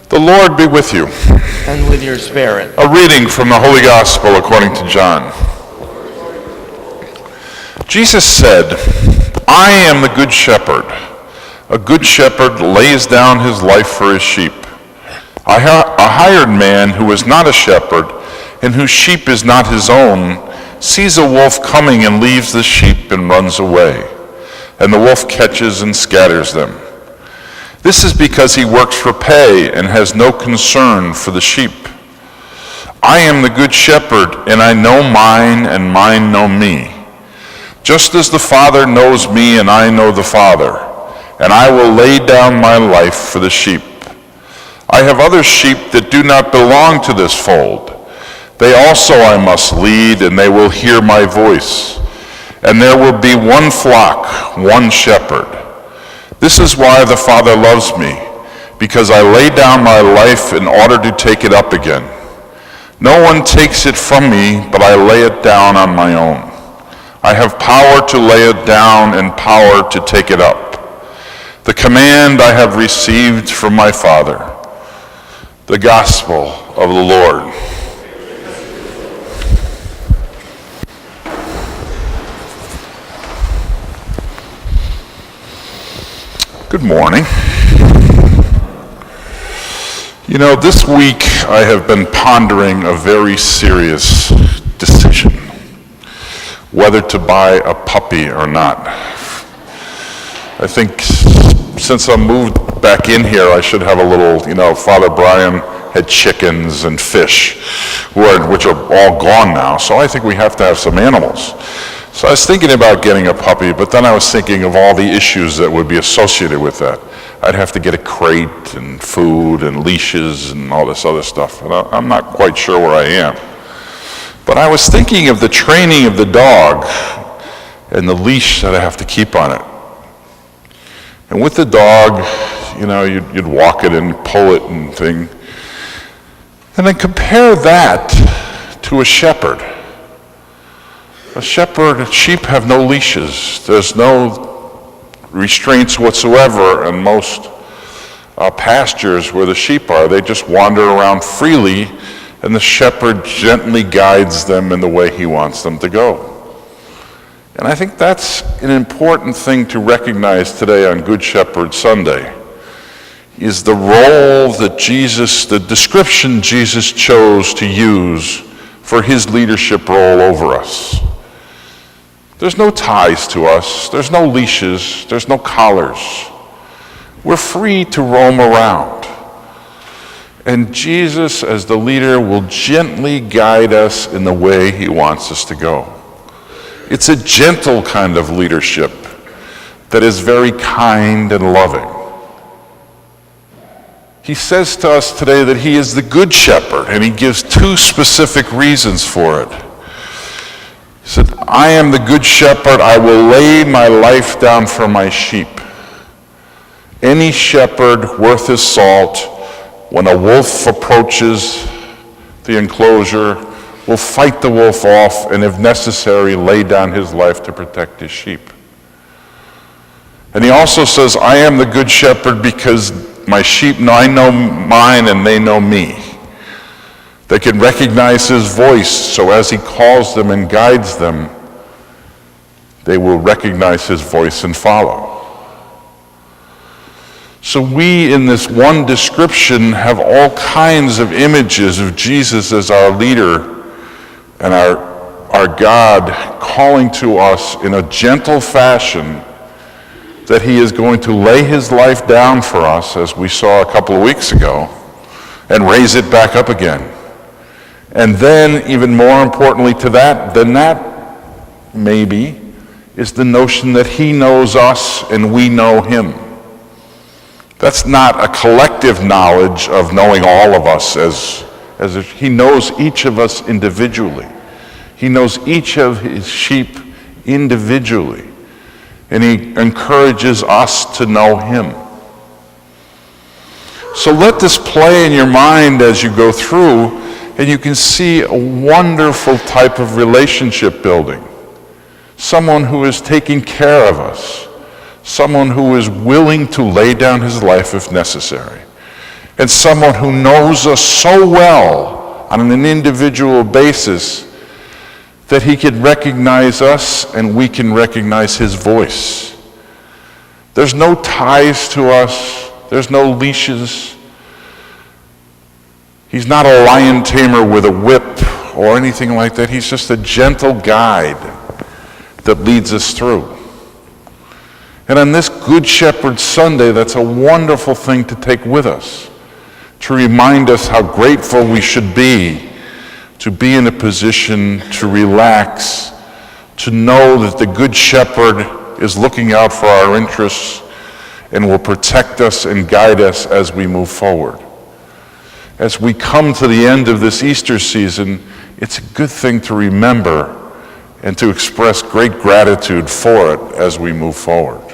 The Lord be with you. And with your spirit. A reading from the Holy Gospel according to John. Jesus said, "I am the good shepherd. A good shepherd lays down his life for his sheep. A hired man who is not a shepherd and whose sheep is not his own sees a wolf coming and leaves the sheep and runs away. And the wolf catches and scatters them. This is because he works for pay and has no concern for the sheep. I am the good shepherd, and I know mine, and mine know me. Just as the Father knows me, and I know the Father, and I will lay down my life for the sheep. I have other sheep that do not belong to this fold. They also I must lead, and they will hear my voice. And there will be one flock, one shepherd. This is why the Father loves me, because I lay down my life in order to take it up again. No one takes it from me, but I lay it down on my own. I have power to lay it down and power to take it up. The command I have received from my Father." The Gospel of the Lord. Good morning. You know, this week I have been pondering a very serious decision, whether to buy a puppy or not. I think since I moved back in here, I should have a little, Father Brian had chickens and fish, which are all gone now, so I think we have to have some animals. So I was thinking about getting a puppy, but then I was thinking of all the issues that would be associated with that. I'd have to get a crate and food and leashes and all this other stuff, and I'm not quite sure where I am. But I was thinking of the training of the dog and the leash that I have to keep on it. And with the dog, you'd walk it and pull it and thing. And then compare that to a shepherd. Sheep have no leashes. There's no restraints whatsoever in most pastures where the sheep are. They just wander around freely, and the shepherd gently guides them in the way he wants them to go. And I think that's an important thing to recognize today on Good Shepherd Sunday, is the role that the description Jesus chose to use for his leadership role over us. There's no ties to us, there's no leashes, there's no collars. We're free to roam around. And Jesus, as the leader, will gently guide us in the way he wants us to go. It's a gentle kind of leadership that is very kind and loving. He says to us today that he is the good shepherd, and he gives two specific reasons for it. He said, "I am the good shepherd, I will lay my life down for my sheep." Any shepherd worth his salt, when a wolf approaches the enclosure, will fight the wolf off and, if necessary, lay down his life to protect his sheep. And he also says, "I am the good shepherd because my sheep, I know mine and they know me." They can recognize his voice, so as he calls them and guides them, they will recognize his voice and follow. So we, in this one description, have all kinds of images of Jesus as our leader and our God calling to us in a gentle fashion that he is going to lay his life down for us, as we saw a couple of weeks ago, and raise it back up again. And then, even more importantly than that maybe, is the notion that he knows us and we know him. That's not a collective knowledge of knowing all of us as if he knows each of us individually. He knows each of his sheep individually, and he encourages us to know him. So let this play in your mind as you go through, and you can see a wonderful type of relationship building. Someone who is taking care of us. Someone who is willing to lay down his life if necessary. and someone who knows us so well on an individual basis that he can recognize us and we can recognize his voice. There's no ties to us. There's no leashes. He's not a lion tamer with a whip or anything like that. He's just a gentle guide that leads us through. And on this Good Shepherd Sunday, that's a wonderful thing to take with us, to remind us how grateful we should be to be in a position to relax, to know that the Good Shepherd is looking out for our interests and will protect us and guide us as we move forward. As we come to the end of this Easter season, it's a good thing to remember and to express great gratitude for it as we move forward.